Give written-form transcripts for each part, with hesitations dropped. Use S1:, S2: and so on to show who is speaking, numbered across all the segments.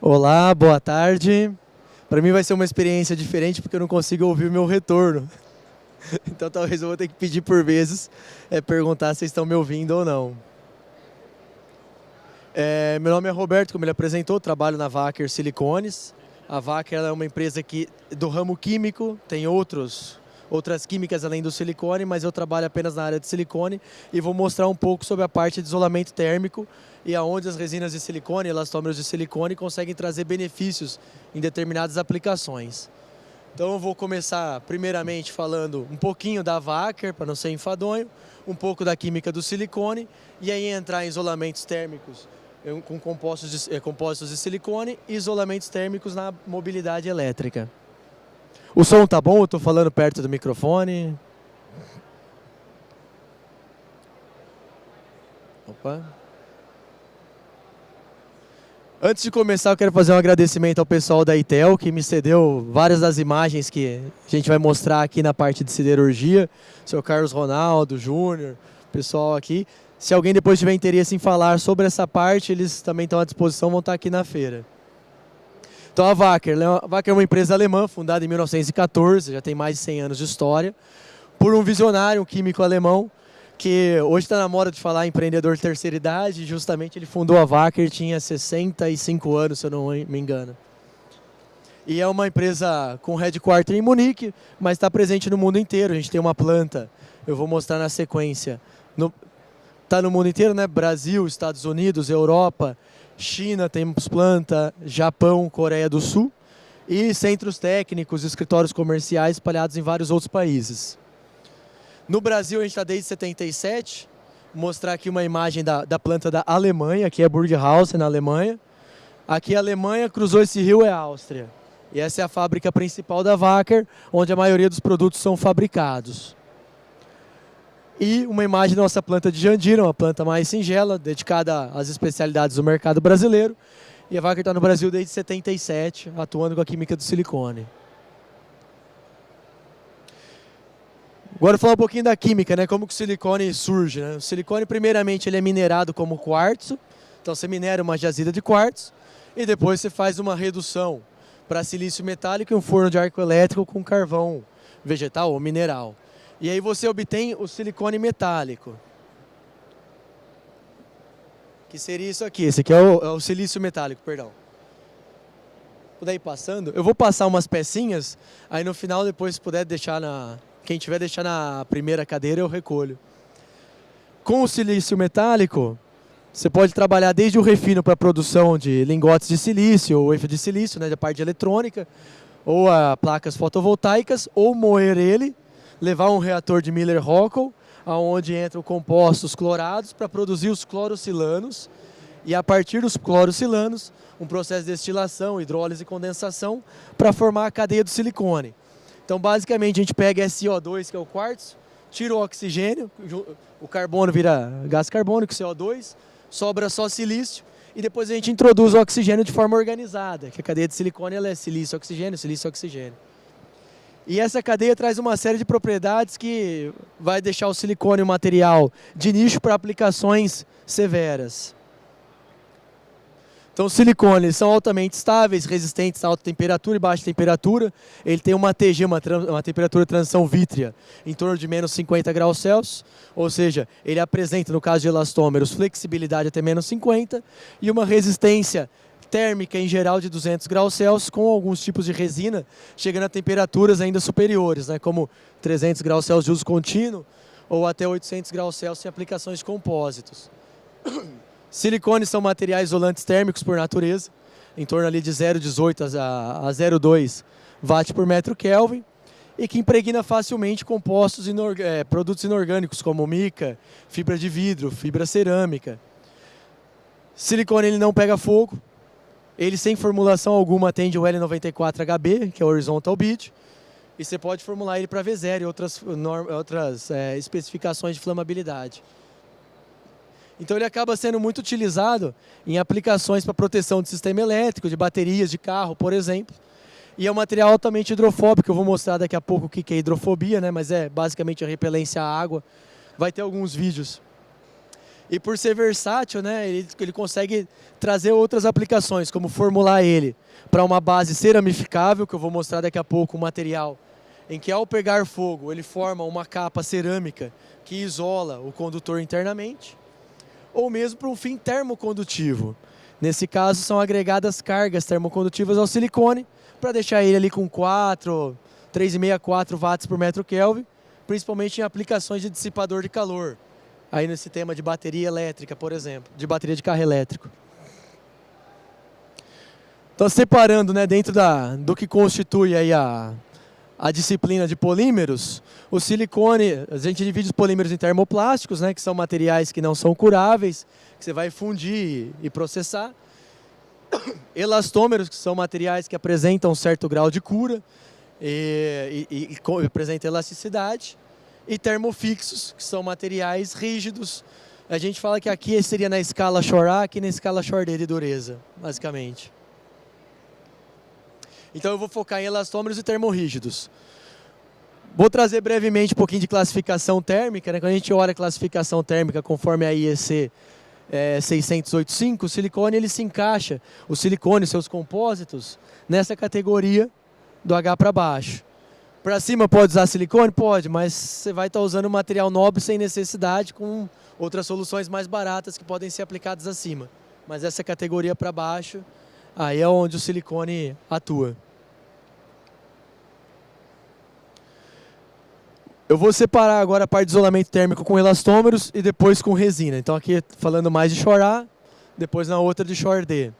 S1: Olá, boa tarde. Para mim vai ser uma experiência diferente porque eu não consigo ouvir o meu retorno. Então talvez eu vou ter que pedir por vezes, perguntar se vocês estão me ouvindo ou não. Meu nome é Roberto, como ele apresentou, trabalho na Wacker Silicones. A Wacker é uma empresa do ramo químico, tem outras químicas além do silicone, mas eu trabalho apenas na área de silicone e vou mostrar um pouco sobre a parte de isolamento térmico e aonde as resinas de silicone, elastômeros de silicone, conseguem trazer benefícios em determinadas aplicações. Então eu vou começar primeiramente falando um pouquinho da Wacker, para não ser enfadonho, um pouco da química do silicone e aí entrar em isolamentos térmicos com compostos de silicone e isolamentos térmicos na mobilidade elétrica. O som tá bom? Eu estou falando perto do microfone. Opa. Antes de começar, eu quero fazer um agradecimento ao pessoal da ITEL, que me cedeu várias das imagens que a gente vai mostrar aqui na parte de siderurgia. O senhor Carlos Ronaldo, Júnior, pessoal aqui. Se alguém depois tiver interesse em falar sobre essa parte, eles também estão à disposição, vão estar aqui na feira. Então a Wacker é uma empresa alemã, fundada em 1914, já tem mais de 100 anos de história, por um visionário, um químico alemão, que hoje está na moda de falar empreendedor de terceira idade, justamente ele fundou a Wacker, tinha 65 anos, se eu não me engano. E é uma empresa com headquarter em Munique, mas está presente no mundo inteiro. A gente tem uma planta, eu vou mostrar na sequência. Está no mundo inteiro, né? Brasil, Estados Unidos, Europa, China, temos planta, Japão, Coreia do Sul e centros técnicos, escritórios comerciais espalhados em vários outros países. No Brasil a gente está desde 77, vou mostrar aqui uma imagem da planta da Alemanha, aqui é Burghausen, na Alemanha. Aqui a Alemanha, cruzou esse rio é a Áustria. E essa é a fábrica principal da Wacker, onde a maioria dos produtos são fabricados. E uma imagem da nossa planta de Jandira, uma planta mais singela, dedicada às especialidades do mercado brasileiro. E a Wacker está no Brasil desde 77, atuando com a química do silicone. Agora eu vou falar um pouquinho da química, né? Como que o silicone surge, né? O silicone, primeiramente, ele é minerado como quartzo. Então você minera uma jazida de quartzo e depois você faz uma redução para silício metálico em um forno de arco elétrico com carvão vegetal ou mineral. E aí você obtém o silicone metálico, que seria isso aqui. Esse aqui é o silício metálico, perdão. Puder ir passando, eu vou passar umas pecinhas, aí no final depois se puder deixar quem tiver deixar na primeira cadeira eu recolho. Com o silício metálico, você pode trabalhar desde o refino para a produção de lingotes de silício ou wafer de silício, né, da parte de eletrônica, ou a placas fotovoltaicas, ou moer ele, levar um reator de Miller-Rockwell, onde entram compostos clorados para produzir os clorosilanos, e a partir dos clorosilanos, um processo de destilação, hidrólise e condensação para formar a cadeia do silicone. Então, basicamente, a gente pega SiO2, que é o quartzo, tira o oxigênio, o carbono vira gás carbônico, CO2, sobra só silício, e depois a gente introduz o oxigênio de forma organizada, que a cadeia de silicone ela é silício-oxigênio, silício-oxigênio. E essa cadeia traz uma série de propriedades que vai deixar o silicone um material de nicho para aplicações severas. Então os silicones são altamente estáveis, resistentes a alta temperatura e baixa temperatura. Ele tem uma TG, uma temperatura de transição vítrea, em torno de menos 50 graus Celsius. Ou seja, ele apresenta, no caso de elastômeros, flexibilidade até menos 50 e uma resistência térmica em geral de 200 graus Celsius, com alguns tipos de resina chegando a temperaturas ainda superiores, né, como 300 graus Celsius de uso contínuo ou até 800 graus Celsius em aplicações de compósitos. Silicones são materiais isolantes térmicos por natureza, em torno ali de 0,18 a 0,2 watt por metro Kelvin, e que impregna facilmente compostos produtos inorgânicos como mica, fibra de vidro, fibra cerâmica. Silicone ele não pega fogo, ele sem formulação alguma atende o L94HB, que é o Horizontal Bead, e você pode formular ele para V0 e outras especificações de flamabilidade. Então ele acaba sendo muito utilizado em aplicações para proteção de sistema elétrico, de baterias de carro, por exemplo. E é um material altamente hidrofóbico, eu vou mostrar daqui a pouco o que é hidrofobia, né? Mas é basicamente a repelência à água. Vai ter alguns vídeos. E por ser versátil, né, ele consegue trazer outras aplicações, como formular ele para uma base ceramificável, que eu vou mostrar daqui a pouco, um material em que ao pegar fogo ele forma uma capa cerâmica que isola o condutor internamente, ou mesmo para um fim termocondutivo. Nesse caso são agregadas cargas termocondutivas ao silicone para deixar ele ali com 3,5 a 4 watts por metro Kelvin, principalmente em aplicações de dissipador de calor. Aí nesse tema de bateria elétrica, por exemplo, de bateria de carro elétrico. Então, separando, né, dentro do que constitui aí a disciplina de polímeros, o silicone, a gente divide os polímeros em termoplásticos, né, que são materiais que não são curáveis, que você vai fundir e processar. Elastômeros, que são materiais que apresentam um certo grau de cura e apresentam elasticidade. E termofixos, que são materiais rígidos. A gente fala que aqui seria na escala Shor-A, aqui na escala Shor-D de dureza, basicamente. Então eu vou focar em elastômeros e termorrígidos. Vou trazer brevemente um pouquinho de classificação térmica, né? Quando a gente olha a classificação térmica conforme a IEC 685, o silicone ele se encaixa, o silicone e seus compósitos, nessa categoria do H para baixo. Para cima pode usar silicone? Pode, mas você vai estar usando material nobre sem necessidade, com outras soluções mais baratas que podem ser aplicadas acima. Mas essa categoria para baixo, aí é onde o silicone atua. Eu vou separar agora a parte de isolamento térmico com elastômeros e depois com resina. Então aqui falando mais de Shor-A, depois na outra de Shor-D.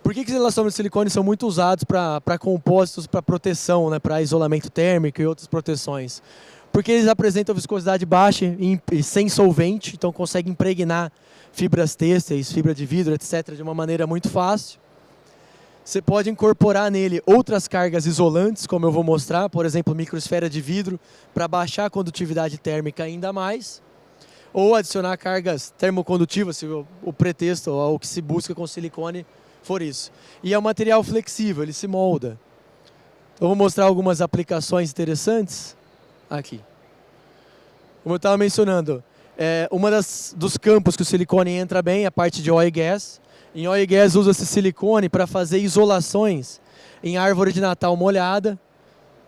S1: Por que os elastômeros de silicone são muito usados para compósitos, para proteção, né, para isolamento térmico e outras proteções? Porque eles apresentam viscosidade baixa e sem solvente, então conseguem impregnar fibras têxteis, fibra de vidro, etc., de uma maneira muito fácil. Você pode incorporar nele outras cargas isolantes, como eu vou mostrar, por exemplo, microesfera de vidro, para baixar a condutividade térmica ainda mais, ou adicionar cargas termocondutivas, se o pretexto ou o que se busca com silicone for isso. E é um material flexível, ele se molda. Eu vou mostrar algumas aplicações interessantes aqui. Como eu estava mencionando, dos campos que o silicone entra bem é a parte de oil e gas. Em oil e gas usa-se silicone para fazer isolações em árvore de Natal molhada.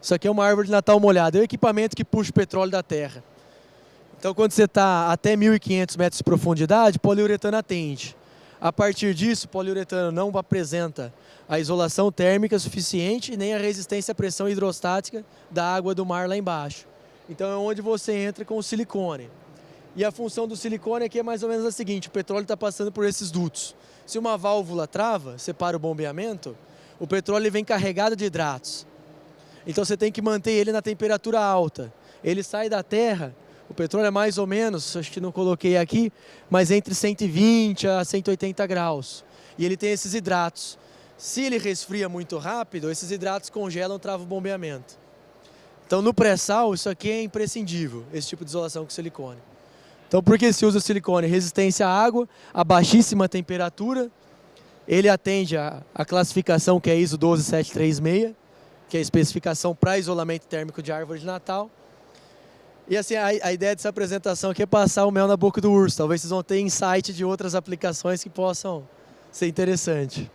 S1: Isso aqui é uma árvore de Natal molhada, é o equipamento que puxa o petróleo da terra. Então quando você está até 1.500 metros de profundidade, poliuretano atende. A partir disso, o poliuretano não apresenta a isolação térmica suficiente nem a resistência à pressão hidrostática da água do mar lá embaixo. Então é onde você entra com o silicone. E a função do silicone aqui é mais ou menos a seguinte: o petróleo está passando por esses dutos. Se uma válvula trava, separa o bombeamento, o petróleo vem carregado de hidratos. Então você tem que manter ele na temperatura alta. Ele sai da terra. O petróleo é mais ou menos, acho que não coloquei aqui, mas entre 120 a 180 graus. E ele tem esses hidratos. Se ele resfria muito rápido, esses hidratos congelam, travam o bombeamento. Então no pré-sal, isso aqui é imprescindível, esse tipo de isolação com silicone. Então por que se usa silicone? Resistência à água, a baixíssima temperatura. Ele atende a classificação que é ISO 12736, que é a especificação para isolamento térmico de árvore de Natal. E assim, a ideia dessa apresentação aqui é passar o mel na boca do urso. Talvez vocês vão ter insight de outras aplicações que possam ser interessantes.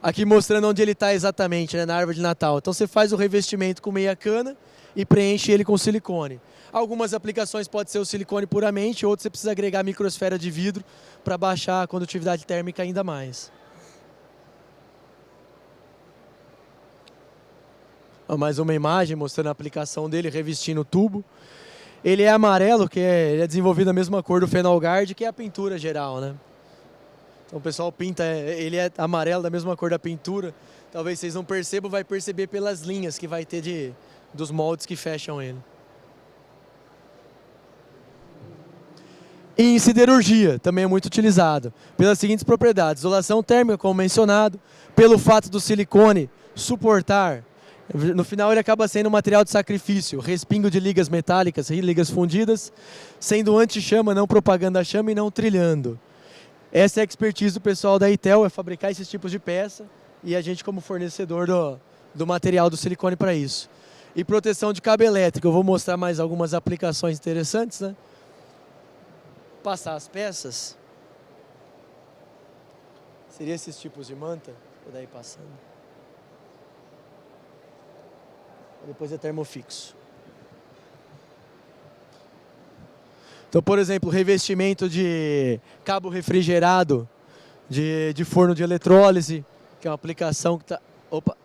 S1: Aqui mostrando onde ele está exatamente, né, na árvore de Natal. Então você faz o revestimento com meia cana e preenche ele com silicone. Algumas aplicações pode ser o silicone puramente, outras você precisa agregar microesfera de vidro para baixar a condutividade térmica ainda mais. Mais uma imagem mostrando a aplicação dele, revestindo o tubo. Ele é amarelo, ele é desenvolvido na mesma cor do Fenolguard, que é a pintura geral, né? Então o pessoal pinta, ele é amarelo da mesma cor da pintura. Talvez vocês não percebam, vai perceber pelas linhas que vai ter dos moldes que fecham ele. E em siderurgia, também é muito utilizado, pelas seguintes propriedades: isolação térmica, como mencionado, pelo fato do silicone suportar. No final ele acaba sendo um material de sacrifício, respingo de ligas metálicas, ligas fundidas, sendo anti-chama, não propagando a chama e não trilhando. Essa é a expertise do pessoal da ITEL, é fabricar esses tipos de peça, e a gente como fornecedor do material do silicone para isso. e proteção de cabo elétrico. Eu vou mostrar mais algumas aplicações interessantes, né? Passar as peças. Seria esses tipos de manta, vou daí passando. Depois é termofixo. Então, por exemplo, revestimento de cabo refrigerado de forno de eletrólise, que é uma aplicação que está... Opa!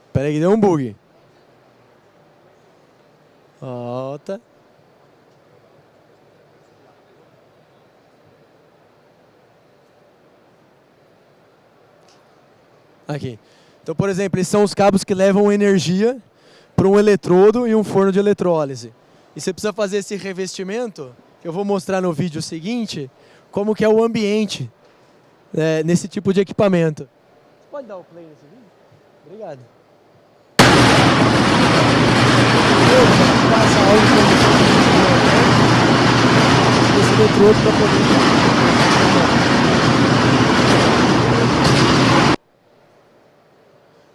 S1: Espera aí que deu um bug. Volta. Aqui. Então, por exemplo, esses são os cabos que levam energia para um eletrodo e um forno de eletrólise. E você precisa fazer esse revestimento, que eu vou mostrar no vídeo seguinte, como que é o ambiente nesse tipo de equipamento. Você pode dar o play nesse vídeo? Obrigado. Passa esse eletrodo para poder...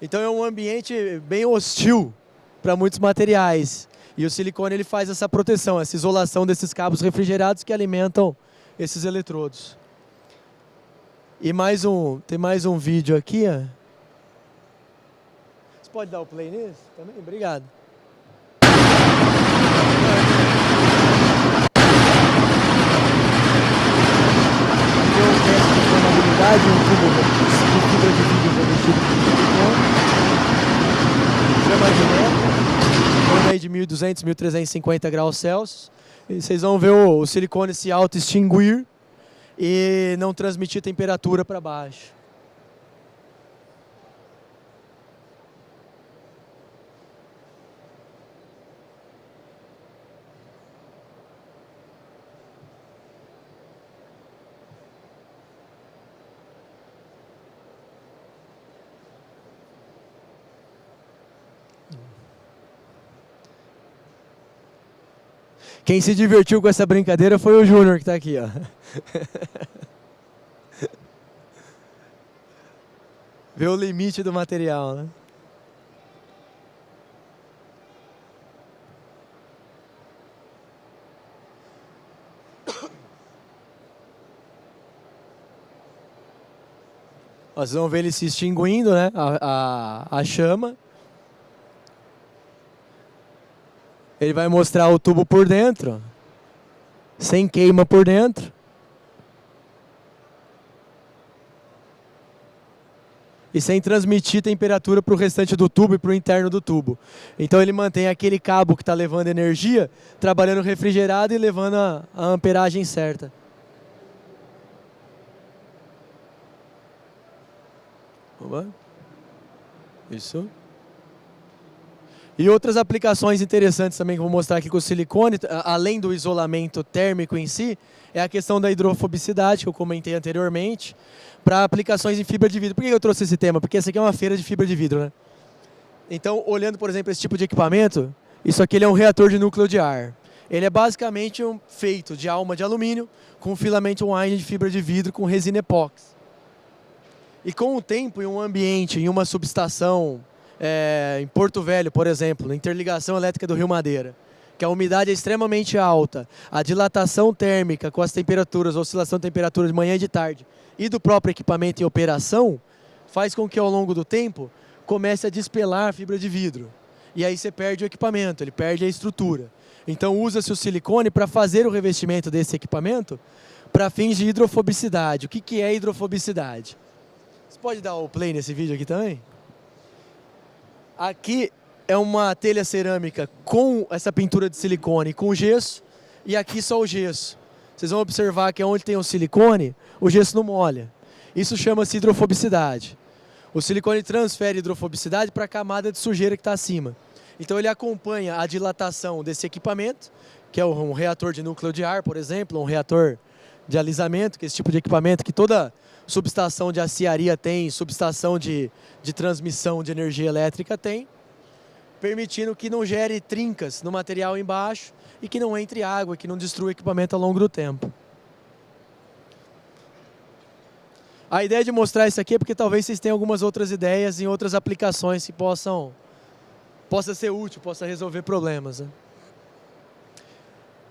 S1: Então é um ambiente bem hostil para muitos materiais. E o silicone ele faz essa proteção, essa isolação desses cabos refrigerados que alimentam esses eletrodos. E tem mais um vídeo aqui. Ó. Você pode dar o play nisso também? Obrigado. Aqui é um teste de formabilidade, um tubo de fibra de vidro revestido com silicone. Chama de neto, aí de 1200, 1350 graus Celsius. E vocês vão ver o silicone se auto-extinguir e não transmitir temperatura para baixo. Quem se divertiu com essa brincadeira foi o Júnior, que está aqui, ó. Vê o limite do material, né? Ó, vocês vão ver ele se extinguindo, né? A chama. Ele vai mostrar o tubo por dentro, sem queima por dentro. E sem transmitir temperatura para o restante do tubo e para o interno do tubo. Então ele mantém aquele cabo que está levando energia, trabalhando refrigerado e levando a amperagem certa. Opa. Isso. E outras aplicações interessantes também que eu vou mostrar aqui com o silicone, além do isolamento térmico em si, é a questão da hidrofobicidade, que eu comentei anteriormente, para aplicações em fibra de vidro. Por que eu trouxe esse tema? Porque essa aqui é uma feira de fibra de vidro, né? Então, olhando, por exemplo, esse tipo de equipamento, isso aqui é um reator de núcleo de ar. Ele é basicamente feito de alma de alumínio com filamento wine de fibra de vidro com resina epóxi. E com o tempo, em um ambiente, em uma subestação... em Porto Velho, por exemplo, na interligação elétrica do Rio Madeira, que a umidade é extremamente alta, a dilatação térmica com as temperaturas, a oscilação de temperatura de manhã e de tarde, e do próprio equipamento em operação, faz com que ao longo do tempo comece a despelar a fibra de vidro. E aí você perde o equipamento, ele perde a estrutura. Então usa-se o silicone para fazer o revestimento desse equipamento para fins de hidrofobicidade. O que é hidrofobicidade? Você pode dar o play nesse vídeo aqui também? Aqui é uma telha cerâmica com essa pintura de silicone, com gesso, e aqui só o gesso. Vocês vão observar que onde tem o silicone, o gesso não molha. Isso chama-se hidrofobicidade. O silicone transfere hidrofobicidade para a camada de sujeira que está acima. Então ele acompanha a dilatação desse equipamento, que é um reator de núcleo de ar, por exemplo, um reator de alisamento, que é esse tipo de equipamento que toda subestação de aciaria tem, subestação de transmissão de energia elétrica tem, permitindo que não gere trincas no material embaixo e que não entre água, que não destrua o equipamento ao longo do tempo. A ideia de mostrar isso aqui é porque talvez vocês tenham algumas outras ideias em outras aplicações que possa ser útil, possa resolver problemas, né?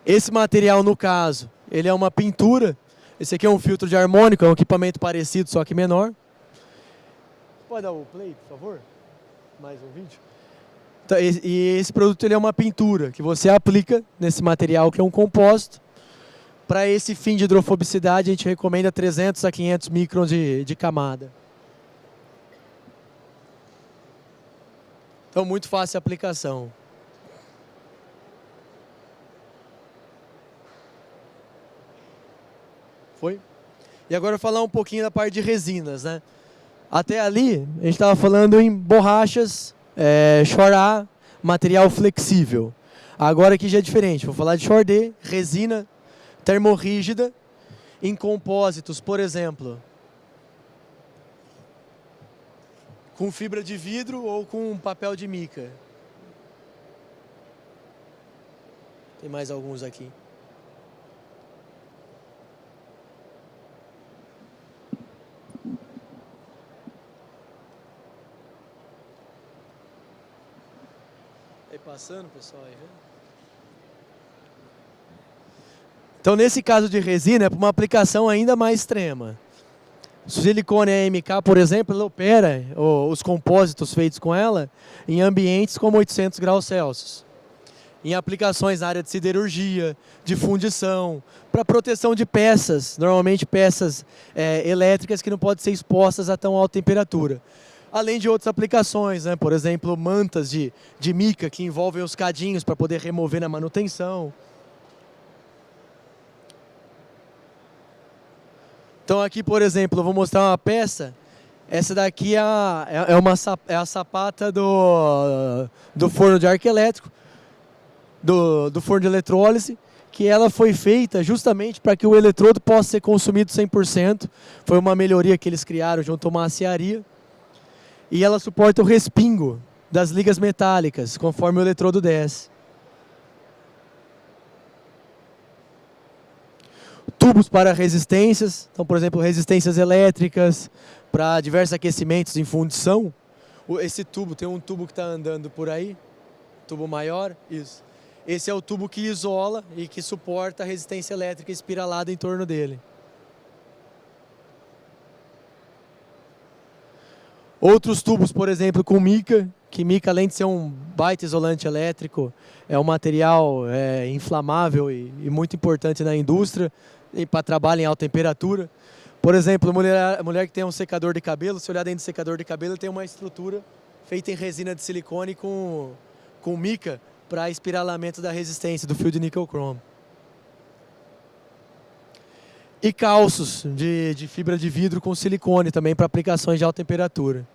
S1: Esse material, no caso, ele é uma pintura. Esse aqui é um filtro de harmônico, é um equipamento parecido, só que menor. Pode dar o play, por favor? Mais um vídeo. Então, e esse produto ele é uma pintura que você aplica nesse material que é um compósito. Para esse fim de hidrofobicidade, a gente recomenda 300 a 500 microns de camada. Então, muito fácil a aplicação. Foi? E agora eu vou falar um pouquinho da parte de resinas, né? Até ali, a gente estava falando em borrachas, Shore-A, material flexível. Agora aqui já é diferente, vou falar de Shore-D, resina termorrígida, em compósitos, por exemplo, com fibra de vidro ou com papel de mica. Tem mais alguns aqui. Aí passando, pessoal, aí, viu? Então, nesse caso de resina, é para uma aplicação ainda mais extrema. O silicone AMK, por exemplo, ele opera os compósitos feitos com ela em ambientes como 800 graus Celsius. Em aplicações na área de siderurgia, de fundição, para proteção de peças, normalmente peças elétricas que não podem ser expostas a tão alta temperatura. Além de outras aplicações, né? Por exemplo, mantas de mica que envolvem os cadinhos para poder remover na manutenção. Então aqui, por exemplo, eu vou mostrar uma peça. Essa daqui é a sapata do forno de arco elétrico, do forno de eletrólise, que ela foi feita justamente para que o eletrodo possa ser consumido 100%. Foi uma melhoria que eles criaram junto a uma aciaria. E ela suporta o respingo das ligas metálicas, conforme o eletrodo desce. Tubos para resistências, então, por exemplo, resistências elétricas para diversos aquecimentos em fundição. Esse tubo, tem um tubo que está andando por aí, tubo maior, isso. Esse é o tubo que isola e que suporta a resistência elétrica espiralada em torno dele. Outros tubos, por exemplo, com mica, que mica, além de ser um baita isolante elétrico, é um material inflamável e muito importante na indústria, e para trabalho em alta temperatura. Por exemplo, a mulher que tem um secador de cabelo, se olhar dentro do secador de cabelo, tem uma estrutura feita em resina de silicone com mica para espiralamento da resistência do fio de níquel cromo. E calços de fibra de vidro com silicone também para aplicações de alta temperatura.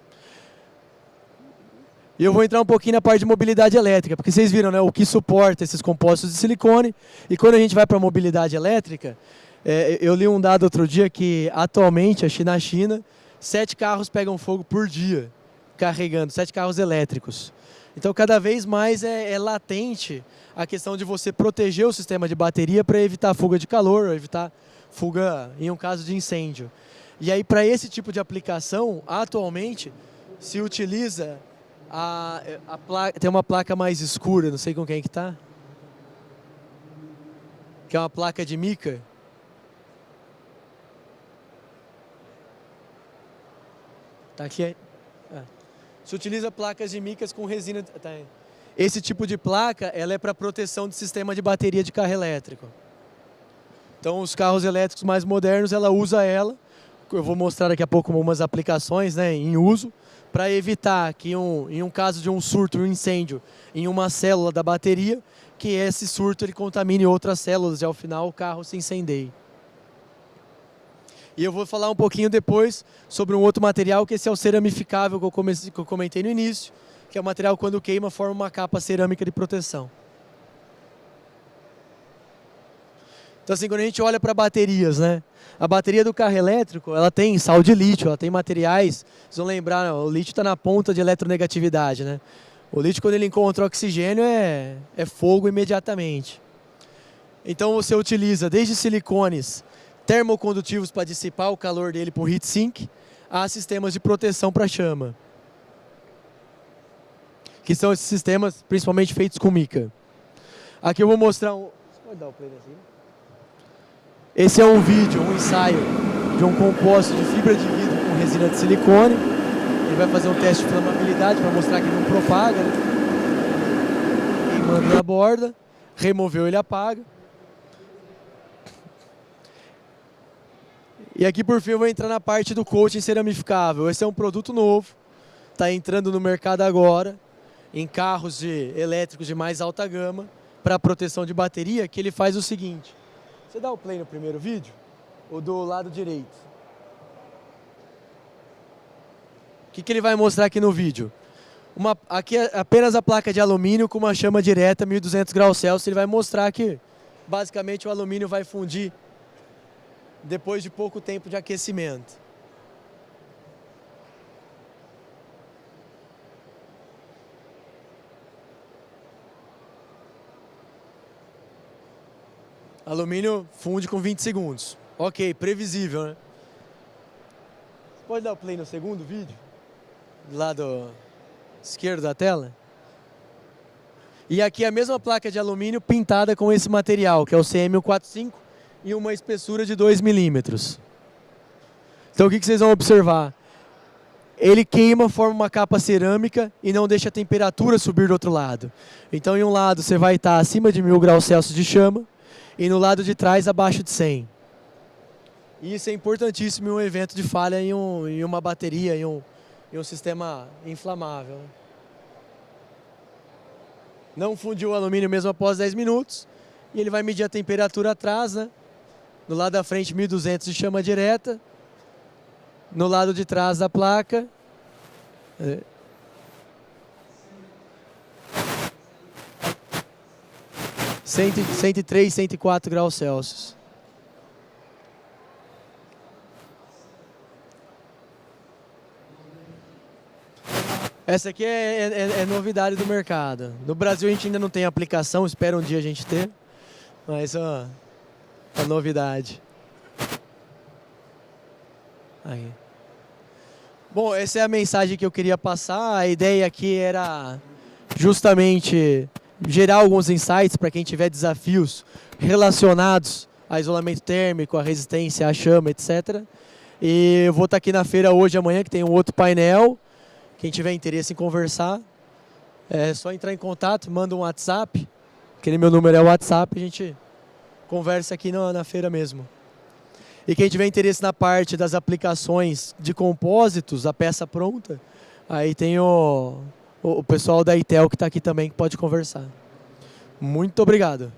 S1: E eu vou entrar um pouquinho na parte de mobilidade elétrica, porque vocês viram, né, o que suporta esses compostos de silicone. E quando a gente vai para a mobilidade elétrica, eu li um dado outro dia que atualmente, na China, 7 carros pegam fogo por dia, carregando, 7 carros elétricos. Então, cada vez mais é latente a questão de você proteger o sistema de bateria para evitar fuga de calor, ou evitar fuga em um caso de incêndio. E aí, para esse tipo de aplicação, atualmente, se utiliza tem uma placa mais escura, não sei com quem que tá, que é uma placa de mica. Tá aqui. Se utiliza placas de micas com resina. Tá. Esse tipo de placa, ela é para proteção do sistema de bateria de carro elétrico. Então, os carros elétricos mais modernos, ela usa ela. Eu vou mostrar daqui a pouco algumas aplicações, né, em uso, para evitar que em um caso de um surto, um incêndio em uma célula da bateria, que esse surto ele contamine outras células e ao final o carro se incendeie. E eu vou falar um pouquinho depois sobre um outro material, que esse é o ceramificável que eu comentei no início, que é o material quando queima forma uma capa cerâmica de proteção. Então assim, quando a gente olha para baterias, né? A bateria do carro elétrico, ela tem sal de lítio, ela tem materiais, vocês vão lembrar, o lítio está na ponta de eletronegatividade, né? O lítio, quando ele encontra oxigênio, é fogo imediatamente. Então você utiliza desde silicones termocondutivos para dissipar o calor dele por heat sink, há sistemas de proteção para chama, que são esses sistemas principalmente feitos com mica. Aqui eu vou mostrar um... Você pode dar o play assim? Esse é um vídeo, um ensaio de um compósito de fibra de vidro com resina de silicone. Ele vai fazer um teste de flamabilidade para mostrar que não propaga, né? Queimando na borda, removeu, ele apaga. E aqui por fim eu vou entrar na parte do coating ceramificável. Esse é um produto novo, está entrando no mercado agora, em carros elétricos de mais alta gama, para proteção de bateria, que ele faz o seguinte. Você dá o play no primeiro vídeo? Ou do lado direito? O que ele vai mostrar aqui no vídeo? Aqui é apenas a placa de alumínio com uma chama direta, 1200 graus Celsius. Ele vai mostrar que basicamente o alumínio vai fundir depois de pouco tempo de aquecimento. Alumínio funde com 20 segundos. Ok, previsível, né? Pode dar o play no segundo vídeo? Do lado esquerdo da tela. E aqui a mesma placa de alumínio pintada com esse material, que é o CM145 e uma espessura de 2 milímetros. Então o que vocês vão observar? Ele queima, forma uma capa cerâmica e não deixa a temperatura subir do outro lado. Então em um lado você vai estar acima de 1000 graus Celsius de chama e no lado de trás abaixo de 100. E isso é importantíssimo em um evento de falha em uma bateria, em um sistema inflamável. Não fundiu o alumínio mesmo após 10 minutos e ele vai medir a temperatura atrás, né? No lado da frente 1200 de chama direta, no lado de trás da placa 103, 104 graus Celsius. Essa aqui é novidade do mercado. No Brasil a gente ainda não tem aplicação, espero um dia a gente ter, mas ó, é novidade. Aí. Bom, essa é a mensagem que eu queria passar. A ideia aqui era justamente gerar alguns insights para quem tiver desafios relacionados a isolamento térmico, a resistência à chama, etc. E eu vou estar aqui na feira hoje e amanhã, que tem um outro painel. Quem tiver interesse em conversar, é só entrar em contato, manda um WhatsApp. Aquele meu número é o WhatsApp, a gente conversa aqui na feira mesmo. E quem tiver interesse na parte das aplicações de compósitos, a peça pronta, aí tem o pessoal da ITEL que está aqui também, que pode conversar. Muito obrigado.